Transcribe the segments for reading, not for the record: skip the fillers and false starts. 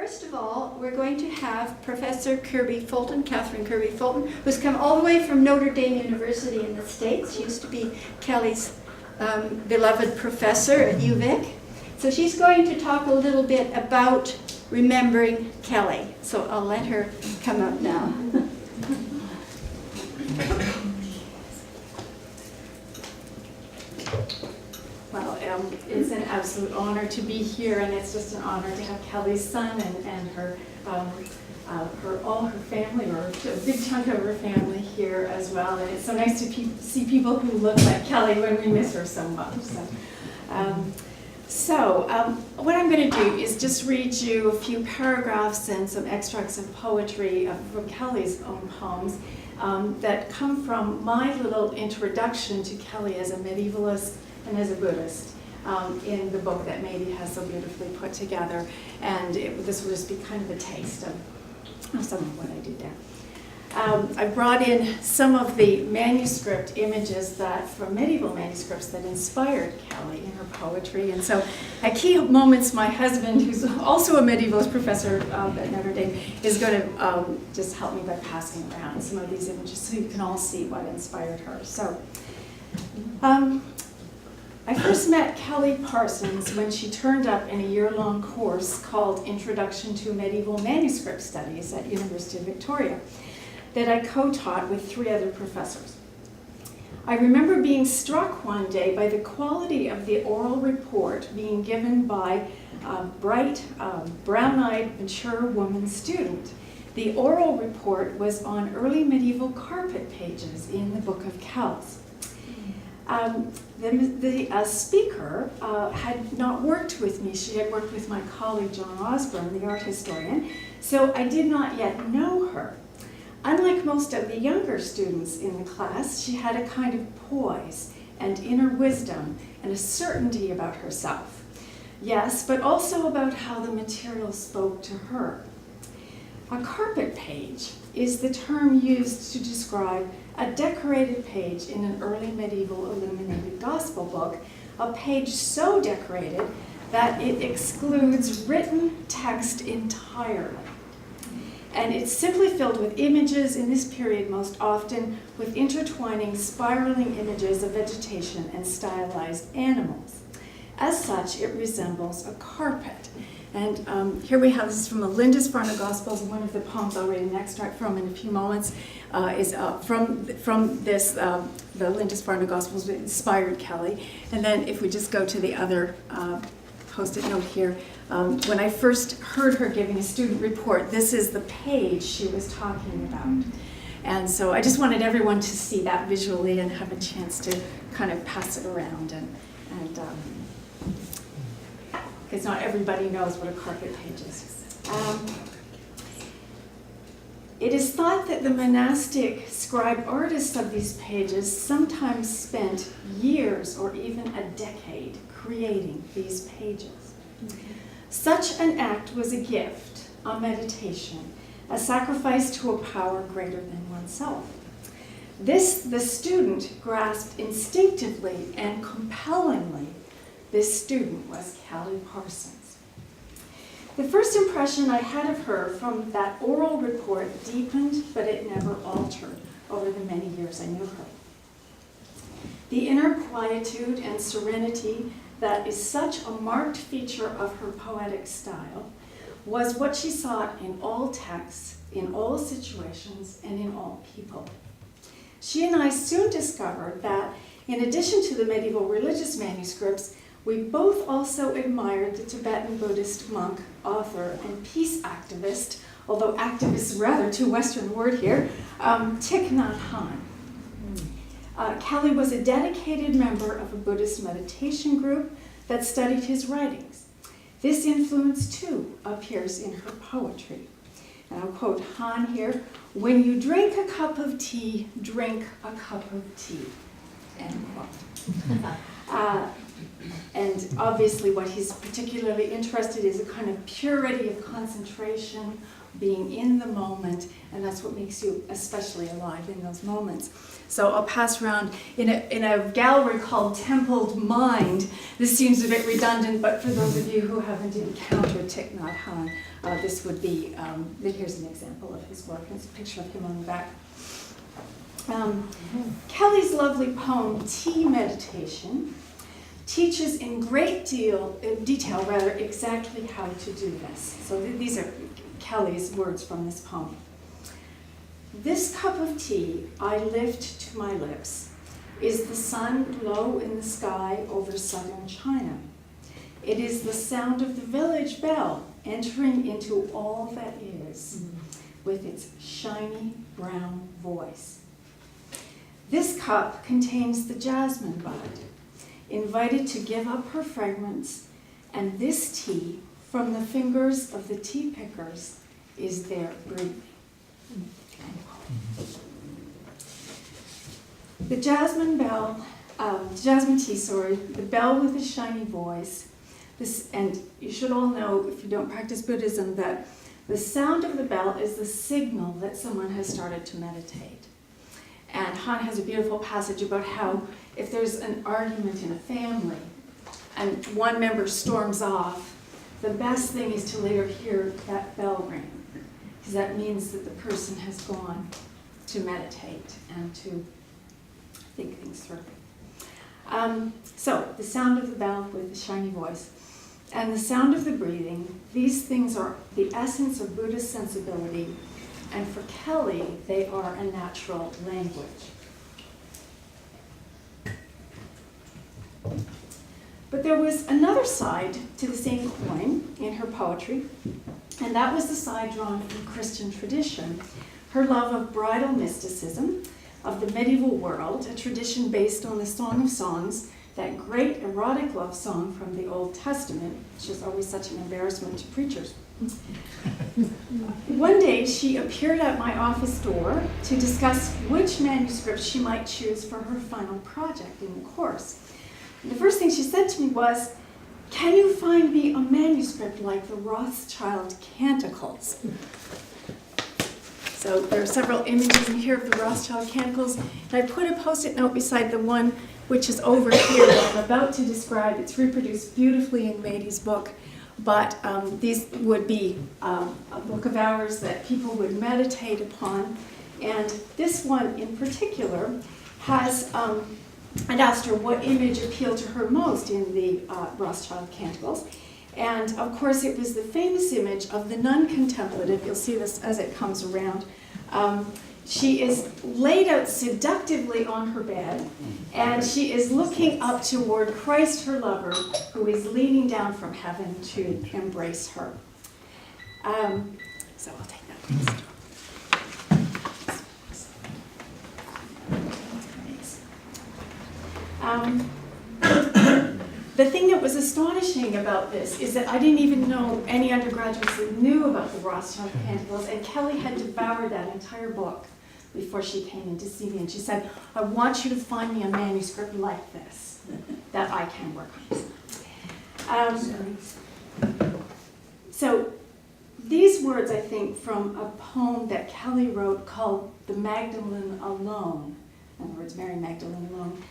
First of all, we're going to have Professor Kirby Fulton, Catherine Kirby Fulton, who's come all the way from Notre Dame University in the States. She used to be Kelly's beloved professor at UVic. So she's going to talk a little bit about remembering Kelly. So I'll let her come up now. Well, it's an absolute honor to be here, and it's just an honor to have Kelly's son and her, all her family, or a big chunk of her family here as well. And it's so nice to see people who look like Kelly when we miss her so much. So, what I'm going to do is just read you a few paragraphs and some extracts of poetry from Kelly's own poems that come from my little introduction to Kelly as a medievalist and as a Buddhist in the book that Maybe has so beautifully put together. And this will just be kind of a taste of some of what I do there. I brought in some of the manuscript images from medieval manuscripts that inspired Kelly in her poetry. And so at key moments, my husband, who's also a medievalist professor at Notre Dame, is going to just help me by passing around some of these images so you can all see what inspired her. So I first met Kelly Parsons when she turned up in a year-long course called Introduction to Medieval Manuscript Studies at University of Victoria that I co-taught with 3 other professors. I remember being struck one day by the quality of the oral report being given by a bright, brown-eyed, mature woman student. The oral report was on early medieval carpet pages in the Book of Kells. The speaker had not worked with me. She had worked with my colleague John Osborne, the art historian, so I did not yet know her. Unlike most of the younger students in the class, she had a kind of poise and inner wisdom and a certainty about herself. Yes, but also about how the material spoke to her. A carpet page is the term used to describe a decorated page in an early medieval illuminated gospel book, a page so decorated that it excludes written text entirely. And it's simply filled with images, in this period most often with intertwining, spiraling images of vegetation and stylized animals. As such, it resembles a carpet. And here we have, this is from the Lindisfarne Gospels, one of the poems I'll read an extract from in a few moments, is from this, the Lindisfarne Gospels that inspired Kelly. And then if we just go to the other post-it note here, when I first heard her giving a student report, this is the page she was talking about. And so I just wanted everyone to see that visually and have a chance to kind of pass it around. Because not everybody knows what a carpet page is. It is thought that the monastic scribe artists of these pages sometimes spent years or even a decade creating these pages. Such an act was a gift, a meditation, a sacrifice to a power greater than oneself. This the student grasped instinctively and compellingly. This student was Kelly Parsons. The first impression I had of her from that oral report deepened, but it never altered over the many years I knew her. The inner quietude and serenity that is such a marked feature of her poetic style was what she sought in all texts, in all situations, and in all people. She and I soon discovered that, in addition to the medieval religious manuscripts, we both also admired the Tibetan Buddhist monk, author, and peace activist, although activist is rather too Western word here, Thich Nhat Hanh. Kelly was a dedicated member of a Buddhist meditation group that studied his writings. This influence, too, appears in her poetry. And I'll quote Han here, "When you drink a cup of tea, drink a cup of tea." End quote. And obviously what he's particularly interested in is a kind of purity of concentration, being in the moment, and that's what makes you especially alive in those moments. So I'll pass around in a gallery called Templed Mind. This seems a bit redundant, but for those of you who haven't encountered Thich Nhat Hanh, this would be, here's an example of his work. It's a picture of him on the back. Kelly's lovely poem, Tea Meditation, teaches in great detail exactly how to do this. So these are Kelly's words from this poem. This cup of tea I lift to my lips is the sun low in the sky over southern China. It is the sound of the village bell entering into all that is with its shiny brown voice. This cup contains the jasmine bud, invited to give up her fragrance, and this tea from the fingers of the tea pickers is their breathing. The jasmine tea, the bell with the shiny voice. And you should all know, if you don't practice Buddhism, that the sound of the bell is the signal that someone has started to meditate. And Han has a beautiful passage about how if there's an argument in a family and one member storms off, the best thing is to later hear that bell ring, because that means that the person has gone to meditate and to think things through. So the sound of the bell with the shiny voice and the sound of the breathing, these things are the essence of Buddhist sensibility, and for Kelly, they are a natural language. But there was another side to the same coin in her poetry, and that was the side drawn from Christian tradition, her love of bridal mysticism, of the medieval world, a tradition based on the Song of Songs, that great erotic love song from the Old Testament, which is always such an embarrassment to preachers. One day, she appeared at my office door to discuss which manuscript she might choose for her final project in the course. And the first thing she said to me was, "Can you find me a manuscript like the Rothschild Canticles?" So there are several images in here of the Rothschild Canticles, and I put a Post-it note beside the one which is over here that I'm about to describe. It's reproduced beautifully in Maidy's book, but these would be a book of hours that people would meditate upon. And this one in particular has, I'd asked her what image appealed to her most in the Rothschild Canticles. And of course it was the famous image of the nun contemplative. You'll see this as it comes around. She is laid out seductively on her bed, and she is looking up toward Christ, her lover, who is leaning down from heaven to embrace her. So I'll take that next. The thing that was astonishing about this is that I didn't even know any undergraduates that knew about the Rothschild Canticles, and Kelly had devoured that entire book before she came in to see me, and she said, "I want you to find me a manuscript like this that I can work on." So these words, I think, from a poem that Kelly wrote called The Magdalene Alone, in other words, Mary Magdalene Alone,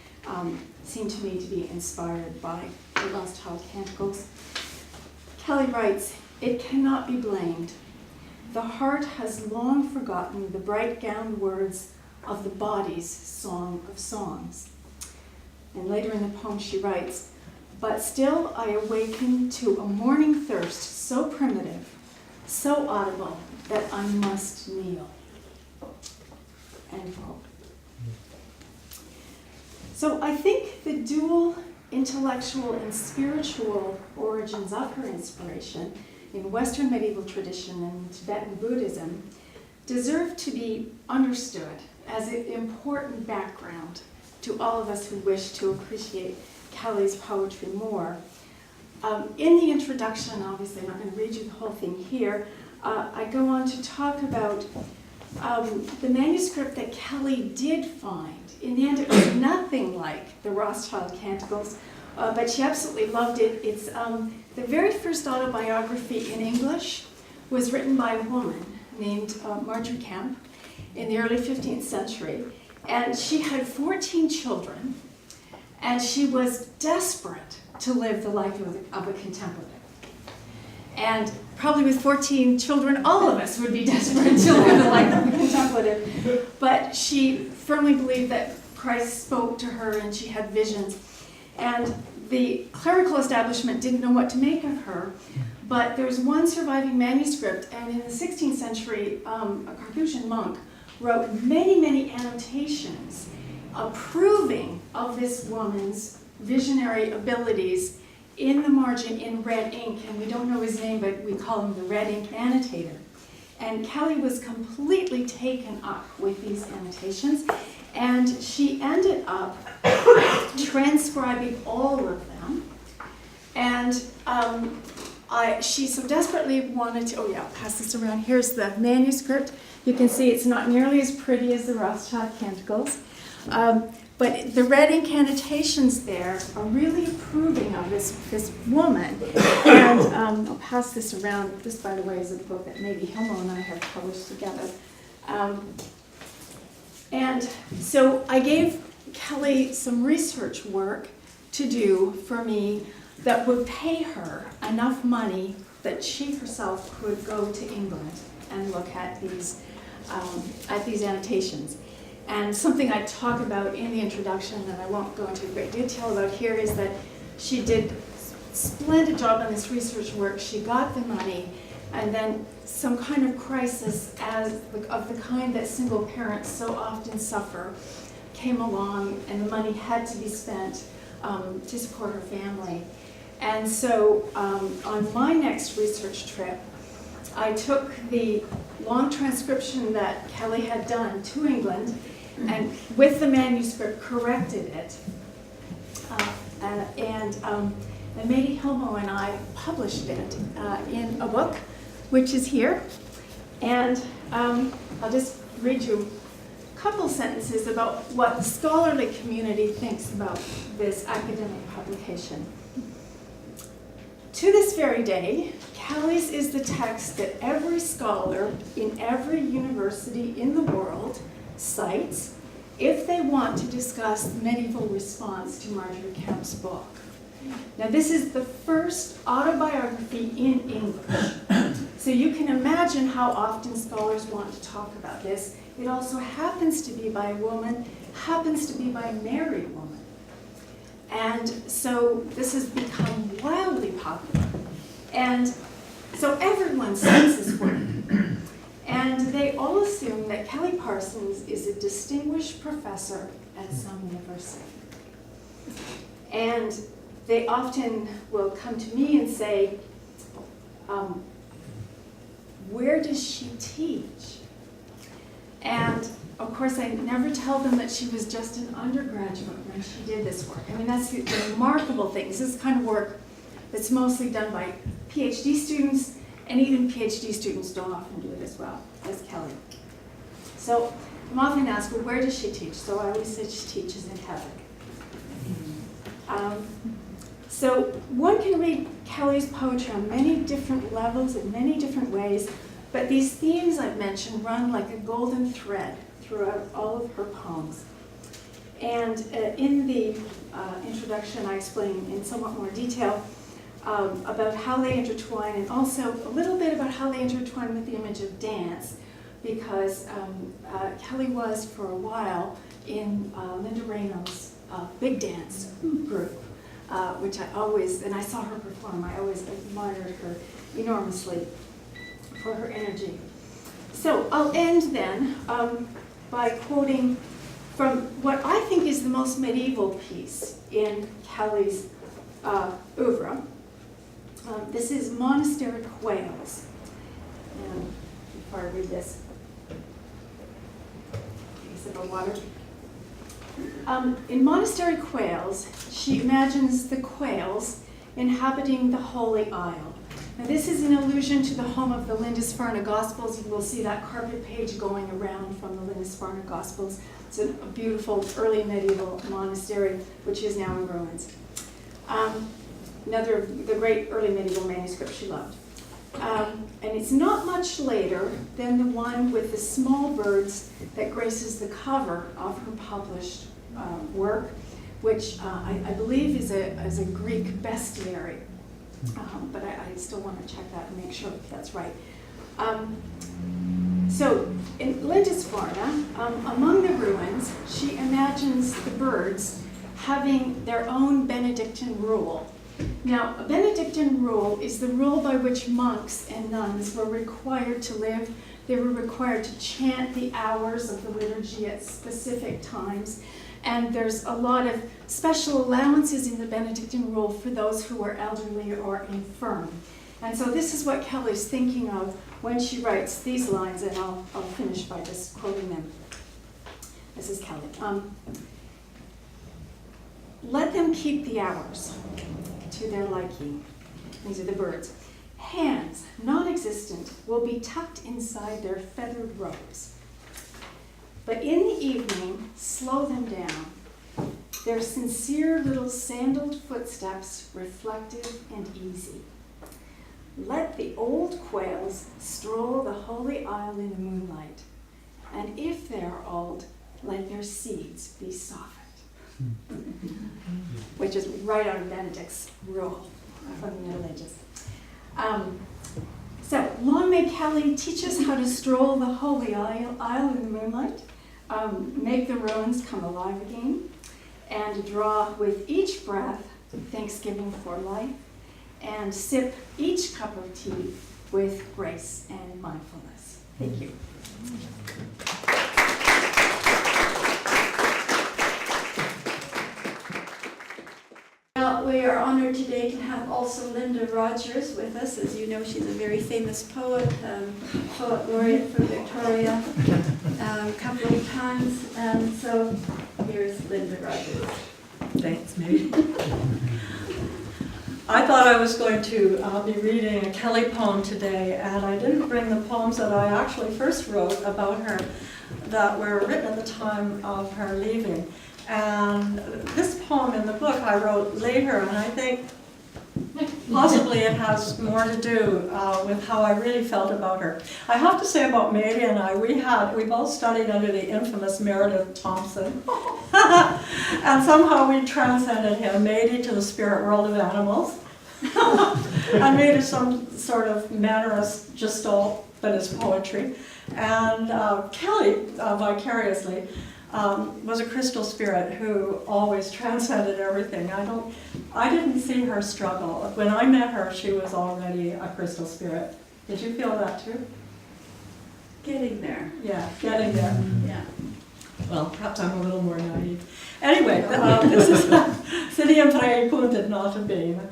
seem to me to be inspired by the Rothschild Canticles. Kelly writes, "It cannot be blamed. The heart has long forgotten the bright gowned words of the body's song of songs." And later in the poem she writes, "But still I awaken to a morning thirst so primitive, so audible, that I must kneel." End quote. So I think the dual intellectual and spiritual origins of her inspiration in Western medieval tradition and Tibetan Buddhism deserve to be understood as an important background to all of us who wish to appreciate Kelly's poetry more. In the introduction, obviously I'm not going to read you the whole thing here, I go on to talk about the manuscript that Kelly did find. In the end, it was nothing like the Rothschild Canticles, but she absolutely loved it. It's the very first autobiography in English was written by a woman named Marjorie Kemp in the early 15th century, and she had 14 children, and she was desperate to live the life of a contemplative. And probably with 14 children, all of us would be desperate to live the life of a contemplative. But she firmly believed that Christ spoke to her and she had visions. And the clerical establishment didn't know what to make of her. But there's one surviving manuscript, and in the 16th century, a Carthusian monk wrote many, many annotations approving of this woman's visionary abilities in the margin in red ink, and we don't know his name, but we call him the red ink annotator. And Kelly was completely taken up with these annotations, and she ended up transcribing all of them. And she so desperately wanted to, I'll pass this around. Here's the manuscript. You can see it's not nearly as pretty as the Rothschild Canticles. But the red ink annotations there are really approving of this woman. And I'll pass this around. This, by the way, is a book that maybe Hilmo and I have published together. And so I gave Kelly some research work to do for me that would pay her enough money that she herself could go to England and look at these annotations. And something I talk about in the introduction, and I won't go into great detail about here, is that she did a splendid job on this research work. She got the money, and then some kind of crisis of the kind that single parents so often suffer came along, and the money had to be spent to support her family. And so on my next research trip, I took the long transcription that Kelly had done to England, and with the manuscript corrected it. And Mady Hilmo and I published it in a book, which is here. And I'll just read you a couple sentences about what the scholarly community thinks about this academic publication. To this very day, Kelly's is the text that every scholar in every university in the world cites if they want to discuss the medieval response to Marjorie Kemp's book. Now, this is the first autobiography in English, so you can imagine how often scholars want to talk about this. It also happens to be by a woman, happens to be by a married woman. And so this has become wildly popular. And so everyone cites this work. And they all assume that Kelly Parsons is a distinguished professor at some university. And they often will come to me and say, where does she teach? And of course, I never tell them that she was just an undergraduate when she did this work. I mean, that's the remarkable thing. This is the kind of work that's mostly done by PhD students, and even PhD students don't often do it as well as Kelly. So I'm often asked, well, where does she teach? So I always say she teaches in heaven. So one can read Kelly's poetry on many different levels in many different ways, but these themes I've mentioned run like a golden thread throughout all of her poems. And in the introduction, I explain in somewhat more detail about how they intertwine, and also a little bit about how they intertwine with the image of dance, because Kelly was for a while in Linda Raynom's big dance group, which and I saw her perform, I always admired her enormously for her energy. So I'll end then by quoting from what I think is the most medieval piece in Kelly's oeuvre. This is Monastery Quails. And before I read this, a sip of water. In Monastery Quails, she imagines the quails inhabiting the Holy Isle. Now, this is an allusion to the home of the Lindisfarne Gospels. You will see that carpet page going around from the Lindisfarne Gospels. It's a beautiful early medieval monastery, which is now in ruins. Another of the great early medieval manuscripts she loved. And it's not much later than the one with the small birds that graces the cover of her published work, which I believe is a Greek bestiary. But I still want to check that and make sure if that's right. So in Lindisfarne, among the ruins, she imagines the birds having their own Benedictine rule. Now, a Benedictine rule is the rule by which monks and nuns were required to live. They were required to chant the hours of the liturgy at specific times. And there's a lot of special allowances in the Benedictine rule for those who are elderly or infirm. And so this is what Kelly's thinking of when she writes these lines, and I'll finish by just quoting them. This is Kelly. Let them keep the hours to their liking. These are the birds. Hands, non-existent, will be tucked inside their feathered robes. But in the evening, slow them down. Their sincere little sandaled footsteps, reflective and easy. Let the old quails stroll the holy isle in the moonlight. And if they are old, let their seeds be softened. Which is right out of Benedict's rule from the Middle Ages. So, long may Kelly teach us how to stroll the holy isle in the moonlight, make the ruins come alive again, and draw with each breath thanksgiving for life, and sip each cup of tea with grace and mindfulness. Thank you. Well, we are honored today to have also Linda Rogers with us. As you know, she's a very famous poet, poet laureate for Victoria, a couple of times. And so here's Linda Rogers. Thanks, Mary. I thought I was going to be reading a Kelly poem today, and I didn't bring the poems that I actually first wrote about her that were written at the time of her leaving. And this poem in the book I wrote later, and I think possibly it has more to do with how I really felt about her. I have to say about Mary and I, we both studied under the infamous Meredith Thompson. And somehow we transcended him, made it to the spirit world of animals, and made it some sort of mannerist gestalt that is poetry. And Kelly, vicariously, was a crystal spirit who always transcended everything. I didn't see her struggle. When I met her, she was already a crystal spirit. Did you feel that too? Getting there. Yeah, getting there. Yeah. Well, perhaps I'm a little more naive. Anyway, this is Sidium Frei Puntet Nota Bene.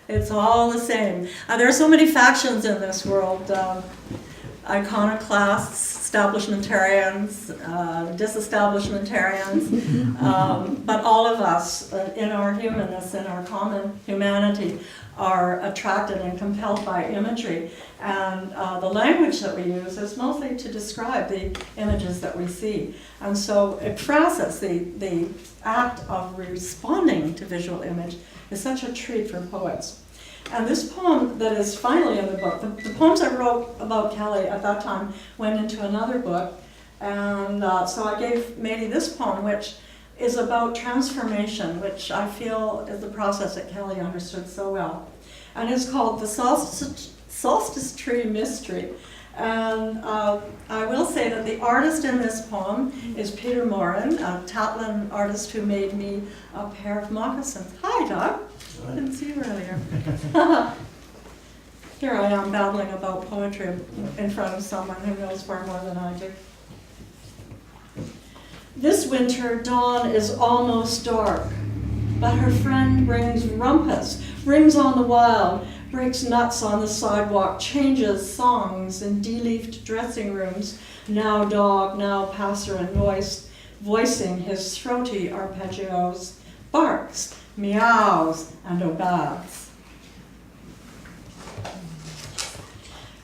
It's all the same. There are so many factions in this world. Iconoclasts, establishmentarians, disestablishmentarians, but all of us in our humanness, in our common humanity, are attracted and compelled by imagery. And the language that we use is mostly to describe the images that we see. And so ekphrasis, the act of responding to visual image, is such a treat for poets. And this poem that is finally in the book, the poems I wrote about Kelly at that time went into another book, and so I gave Mary this poem, which is about transformation, which I feel is the process that Kelly understood so well. And it's called The Solstice Tree Mystery. And I will say that the artist in this poem is Peter Morin, a Tatlin artist who made me a pair of moccasins. Hi, Doug. I didn't see you earlier. Here I am babbling about poetry in front of someone who knows far more than I do. This winter, dawn is almost dark, but her friend brings rumpus, brings on the wild, breaks nuts on the sidewalk, changes songs in de-leafed dressing rooms, now dog, now passer and voicing his throaty arpeggios, barks, meows, and obaths.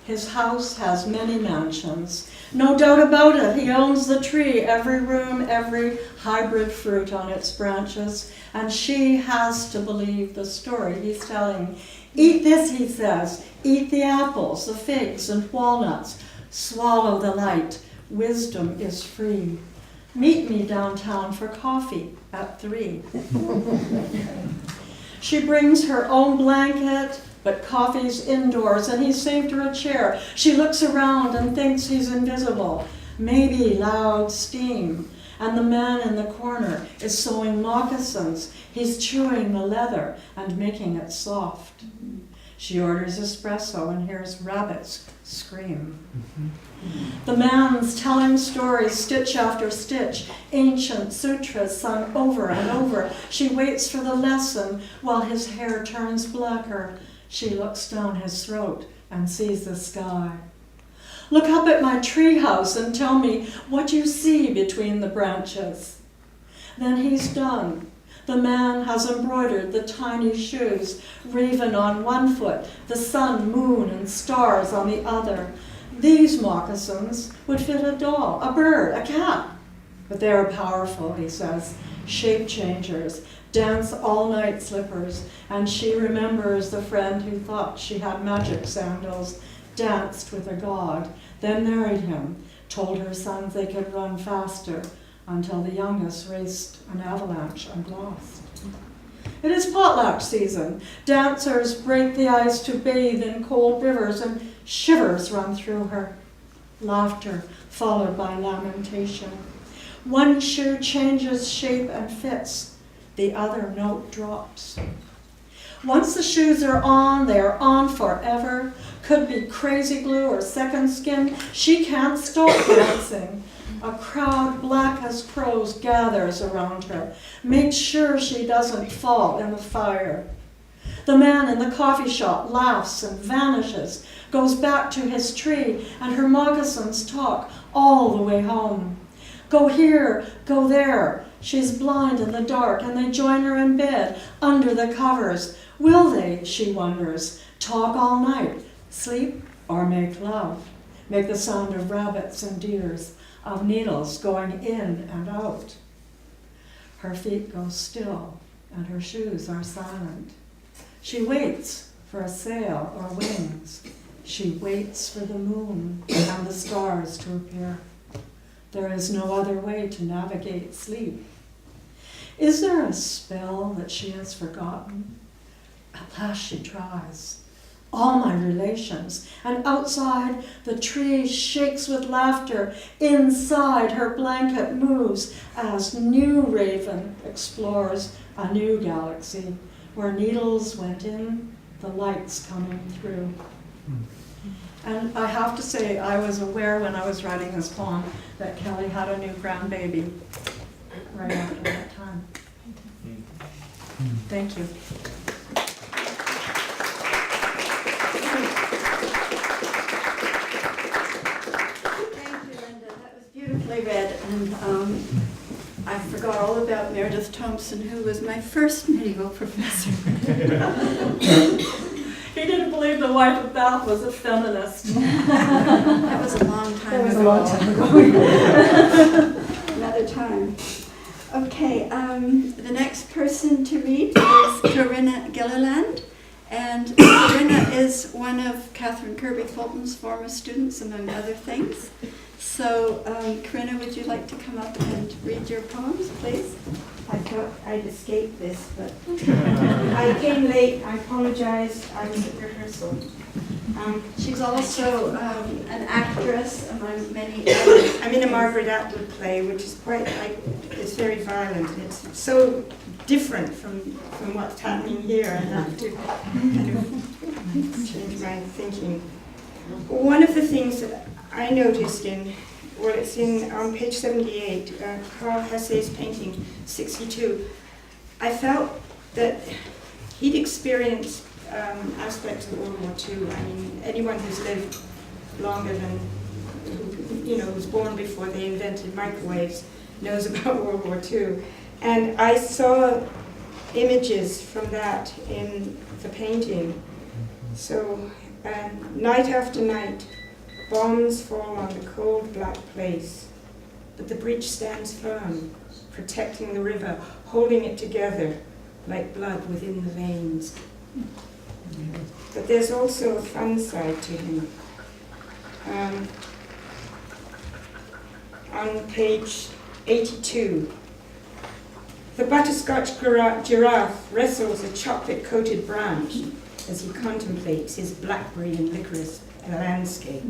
His house has many mansions, No doubt about it, he owns the tree, every room, every hybrid fruit on its branches, and she has to believe the story he's telling. Eat this, he says, eat the apples, the figs and walnuts, swallow the light, wisdom is free. Meet me downtown for coffee at 3. She brings her own blanket, but coffee's indoors, and he saved her a chair. She looks around and thinks he's invisible, maybe loud steam. And the man in the corner is sewing moccasins. He's chewing the leather and making it soft. She orders espresso and hears rabbits scream. The man's telling stories, stitch after stitch, ancient sutras sung over and over. She waits for the lesson while his hair turns blacker. She looks down his throat and sees the sky. Look up at my treehouse and tell me what you see between the branches. Then he's done. The man has embroidered the tiny shoes, raven on one foot, the sun, moon, and stars on the other. These moccasins would fit a doll, a bird, a cat. But they are powerful, he says, shape changers, dance all-night slippers, and she remembers the friend who thought she had magic sandals, danced with a god, then married him, told her sons they could run faster, until the youngest raced an avalanche and lost. It is potluck season. Dancers break the ice to bathe in cold rivers, and shivers run through her. Laughter followed by lamentation. One shoe changes shape and fits. The other note drops. Once the shoes are on, they are on forever. Could be crazy glue or second skin. She can't stop dancing. A crowd black as crows gathers around her, makes sure she doesn't fall in the fire. The man in the coffee shop laughs and vanishes, goes back to his tree, and her moccasins talk all the way home. Go here, go there. She's blind in the dark, and they join her in bed, under the covers. Will they, she wonders, talk all night, sleep or make love? Make the sound of rabbits and deers, of needles going in and out. Her feet go still, and her shoes are silent. She waits for a sail or wings. She waits for the moon and the stars to appear. There is no other way to navigate sleep. Is there a spell that she has forgotten? At last she tries. All my relations, and outside the tree shakes with laughter. Inside her blanket moves as new raven explores a new galaxy where needles went in, the lights coming through. And I have to say, I was aware when I was writing this poem that Kelly had a new grandbaby right after that time. Thank you. Beautifully read, and I forgot all about Meredith Thompson, who was my first medieval professor. He didn't believe the wife of Bath was a feminist. That was a long time ago. That was a long time ago. Another time. Okay, the next person to read is Corinna Gilliland. And Corinna is one of Catherine Kirby Fulton's former students, among other things. So, Corinna, would you like to come up and read your poems, please? I thought I'd escape this, but I came late. I apologize. I was at rehearsal. She's also an actress, among many others. I'm in a Margaret Atwood play, which is quite like, it's very violent. It's so different from what's happening here. I have to kind of change my thinking. One of the things that I noticed it's on page 78, Carl Hesse's painting 62. I felt that he'd experienced aspects of World War II. I mean, anyone who's lived longer than, who's born before they invented microwaves knows about World War II. And I saw images from that in the painting. So, night after night, Bombs fall on the cold black place, but the bridge stands firm, protecting the river, holding it together like blood within the veins. But there's also a fun side to him. On page 82, the butterscotch giraffe wrestles a chocolate-coated branch as he contemplates his blackberry and licorice landscape.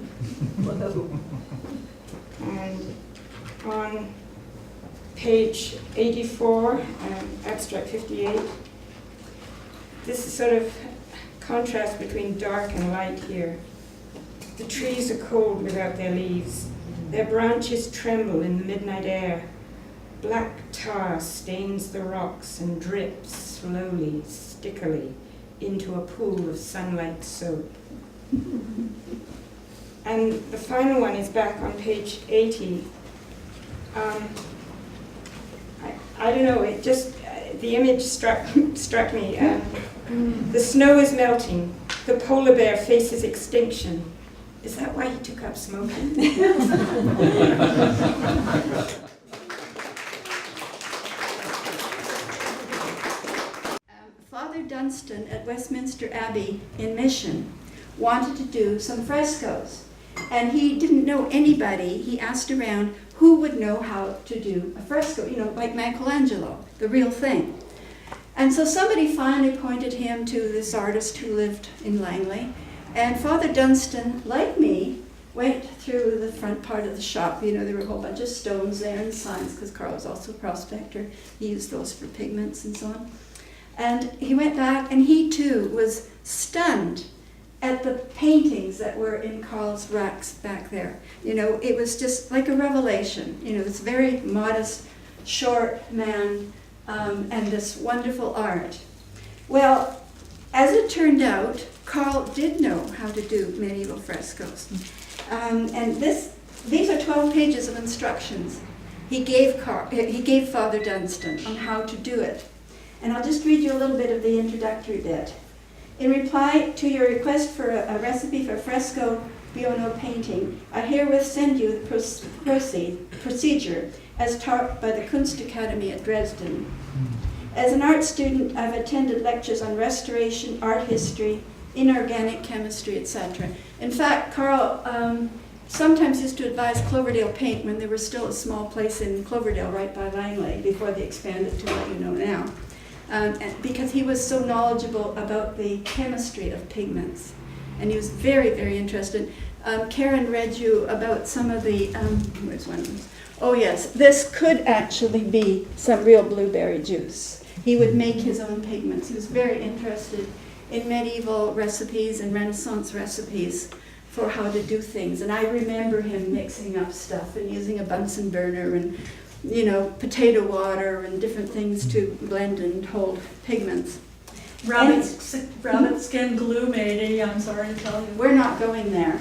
And on page 84, abstract 58, this is sort of contrast between dark and light here. The trees are cold without their leaves. Their branches tremble in the midnight air. Black tar stains the rocks and drips slowly, stickily, into a pool of sunlight soap. And the final one is back on page 80. I don't know, it just, the image struck me. The snow is melting. The polar bear faces extinction. Is that why he took up smoking? Father Dunstan at Westminster Abbey in Mission wanted to do some frescoes, and he didn't know anybody. He asked around who would know how to do a fresco, like Michelangelo, the real thing. And so somebody finally pointed him to this artist who lived in Langley, and Father Dunstan, like me, went through the front part of the shop. There were a whole bunch of stones there and signs, because Carl was also a prospector. He used those for pigments and so on. And he went back, and he too was stunned at the paintings that were in Carl's racks back there. It was just like a revelation. This very modest, short man, and this wonderful art. Well, as it turned out, Carl did know how to do medieval frescoes. And these are 12 pages of instructions he gave Father Dunstan on how to do it. And I'll just read you a little bit of the introductory bit. In reply to your request for a recipe for fresco Buono painting, I herewith send you the procedure as taught by the Kunstakademie at Dresden. As an art student, I've attended lectures on restoration, art history, inorganic chemistry, etc. In fact, Carl sometimes used to advise Cloverdale Paint when there was still a small place in Cloverdale right by Langley before they expanded to what you know now. Because he was so knowledgeable about the chemistry of pigments. And he was very, very interested. Karen read you about some of the, where's one of them? Oh yes, this could actually be some real blueberry juice. He would make his own pigments. He was very interested in medieval recipes and Renaissance recipes for how to do things. And I remember him mixing up stuff and using a Bunsen burner and potato water and different things to blend and hold pigments. Rabbit skin glue, matey, I'm sorry to tell you. We're not going there.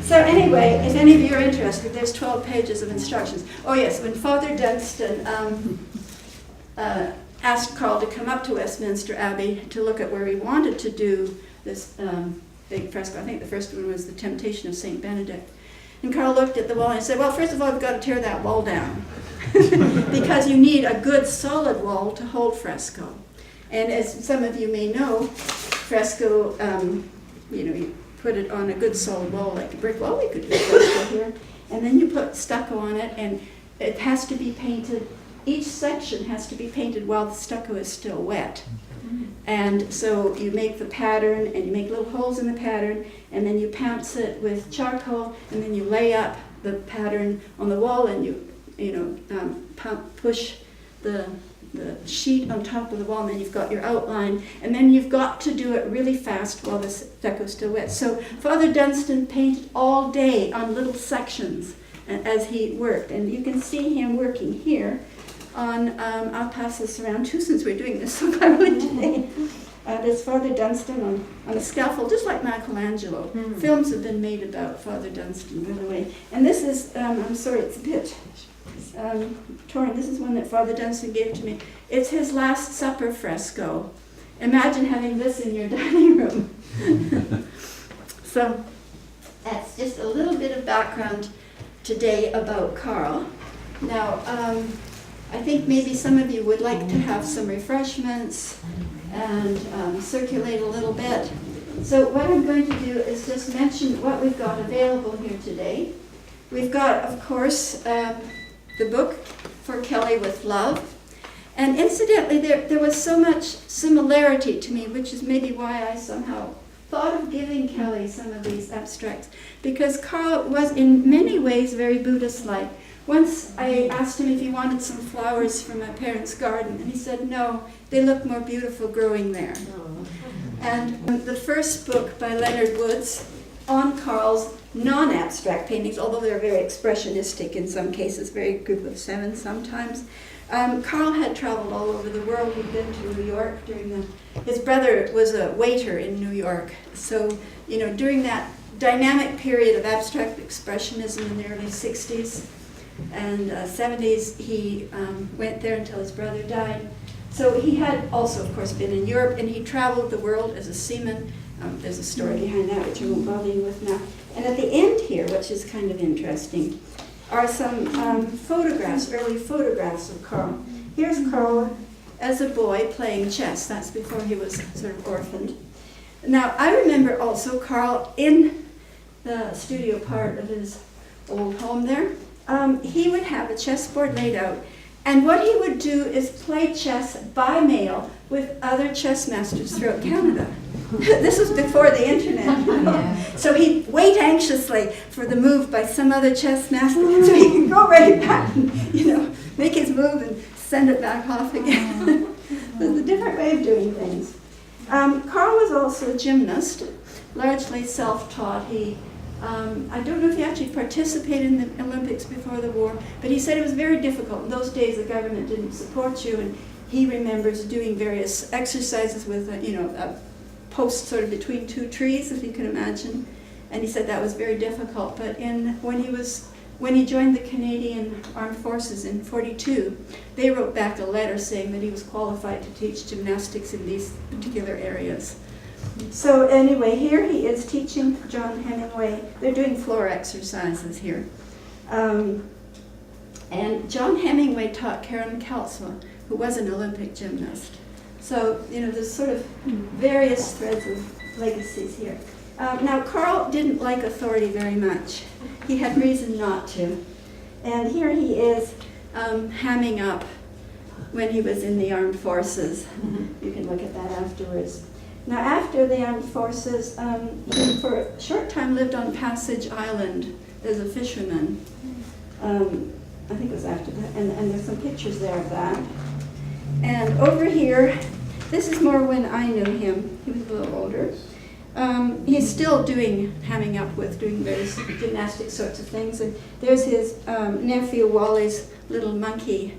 So anyway, if any of you are interested, there's 12 pages of instructions. Oh yes, when Father Dunstan asked Carl to come up to Westminster Abbey to look at where he wanted to do this big fresco, I think the first one was the Temptation of St. Benedict. And Carl looked at the wall and said, well, first of all, we've got to tear that wall down because you need a good solid wall to hold fresco. And as some of you may know, fresco, you put it on a good solid wall like a brick wall. We could do fresco here. And then you put stucco on it, and it has to be painted. Each section has to be painted while the stucco is still wet. And so you make the pattern, and you make little holes in the pattern, and then you pounce it with charcoal, and then you lay up the pattern on the wall, and you push the sheet on top of the wall, and then you've got your outline, and then you've got to do it really fast while the stucco is still wet. So Father Dunstan painted all day on little sections as he worked, and you can see him working here on, I'll pass this around too since we're doing this so cleverly today. There's Father Dunstan on a scaffold, just like Michelangelo. Films have been made about Father Dunstan, by the way. And this is, I'm sorry, it's a bit torn. This is one that Father Dunstan gave to me. It's his Last Supper fresco. Imagine having this in your dining room. So that's just a little bit of background today about Carl. Now, I think maybe some of you would like to have some refreshments and circulate a little bit. So what I'm going to do is just mention what we've got available here today. We've got, of course, the book For Kelly with Love. And incidentally, there was so much similarity to me, which is maybe why I somehow thought of giving Kelly some of these abstracts, because Carl was in many ways very Buddhist-like. Once I asked him if he wanted some flowers from my parents' garden, and he said, no, they look more beautiful growing there. And the first book by Leonard Woods on Carl's non-abstract paintings, although they're very expressionistic in some cases, very group of seven sometimes. Carl had traveled all over the world. He'd been to New York his brother was a waiter in New York. So, during that dynamic period of abstract expressionism in the early 60s and 70s, he went there until his brother died. So he had also, of course, been in Europe, and he traveled the world as a seaman. There's a story behind that, which I won't bother you with now. And at the end here, which is kind of interesting, are some photographs, early photographs of Carl. Here's Carl as a boy playing chess. That's before he was sort of orphaned. Now, I remember also Carl in the studio part of his old home there. He would have a chessboard laid out, and what he would do is play chess by mail with other chess masters throughout Canada. This was before the internet. So he'd wait anxiously for the move by some other chess master so he could go right back and, make his move and send it back off again. There's a different way of doing things. Carl was also a gymnast, largely self-taught. I don't know if he actually participated in the Olympics before the war, but he said it was very difficult. In those days, the government didn't support you, and he remembers doing various exercises with, a post sort of between two trees, if you can imagine. And he said that was very difficult. But when he joined the Canadian Armed Forces in 1942, they wrote back a letter saying that he was qualified to teach gymnastics in these particular areas. So anyway, here he is teaching John Hemingway. They're doing floor exercises here. And John Hemingway taught Karen Kalsma, who was an Olympic gymnast. So, there's sort of various threads of legacies here. Now, Carl didn't like authority very much. He had reason not to. And here he is hamming up when he was in the armed forces. You can look at that afterwards. Now, after the armed forces, he for a short time lived on Passage Island as a fisherman. I think it was after that, and there's some pictures there of that. And over here, this is more when I knew him. He was a little older. He's still hamming up with doing various gymnastic sorts of things. And there's his nephew Wally's little monkey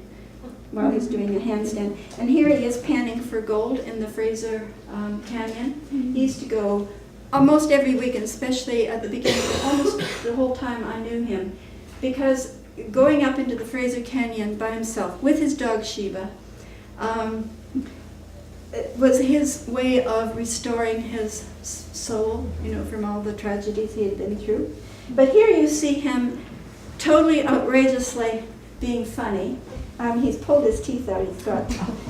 while he's doing a handstand. And here he is panning for gold in the Fraser Canyon. He used to go almost every weekend, especially at the beginning, almost the whole time I knew him, because going up into the Fraser Canyon by himself with his dog Sheba it was his way of restoring his soul, from all the tragedies he had been through. But here you see him totally outrageously being funny. He's pulled his teeth out.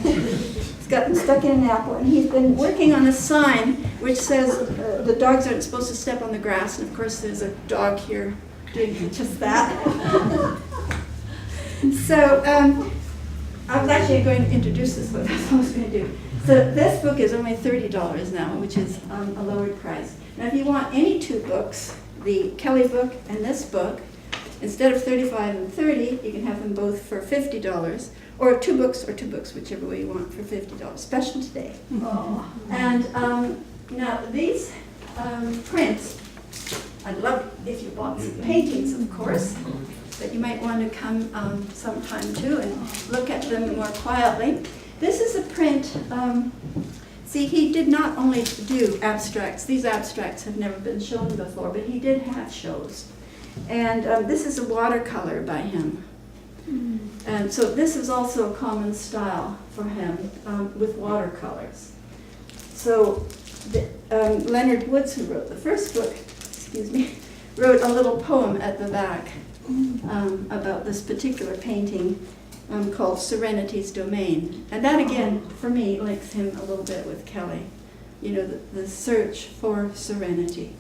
He's got them stuck in an apple, and he's been working on a sign which says the dogs aren't supposed to step on the grass. And of course, there's a dog here doing just that. So I was actually going to introduce this book. That's what I was going to do. So this book is only $30 now, which is a lowered price. Now, if you want any two books, the Kelly book and this book, instead of $35 and $30, you can have them both for $50, or two books, whichever way you want, for $50. Special today. Oh. And now these prints, I'd love if you bought some paintings, of course, but you might want to come sometime too and look at them more quietly. This is a print. See, he did not only do abstracts. These abstracts have never been shown before, but he did have shows. And this is a watercolor by him. And so this is also a common style for him with watercolors. So Leonard Woods, who wrote the first book, excuse me, wrote a little poem at the back about this particular painting called Serenity's Domain. And that again, for me, links him a little bit with Kelly. You know, the search for serenity,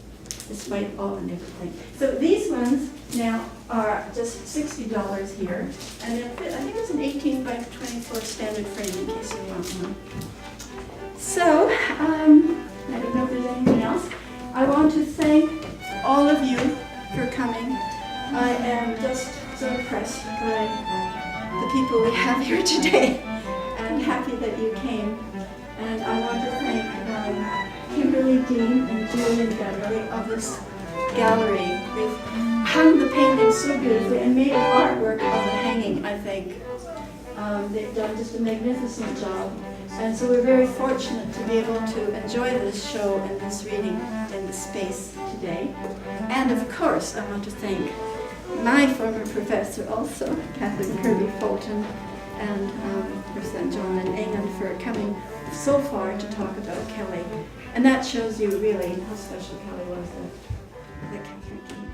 despite all and everything. So these ones now are just $60 here, and they're fit, I think it's an 18 by 24 standard frame in case you want one. So, I don't know if there's anything else. I want to thank all of you for coming. I am just so impressed by the people we have here today, and happy that you came. And I want to thank Kimberly Dean and Julian Beverly of this gallery. They've hung the paintings so beautifully and made an artwork of the hanging, I think. They've done just a magnificent job. And so we're very fortunate to be able to enjoy this show and this reading in the space today. And of course, I want to thank my former professor also, Catherine Kirby Fulton, and Representative John and Engen for coming so far to talk about Kelly. And that shows you really how special Kelly was that Catherine came.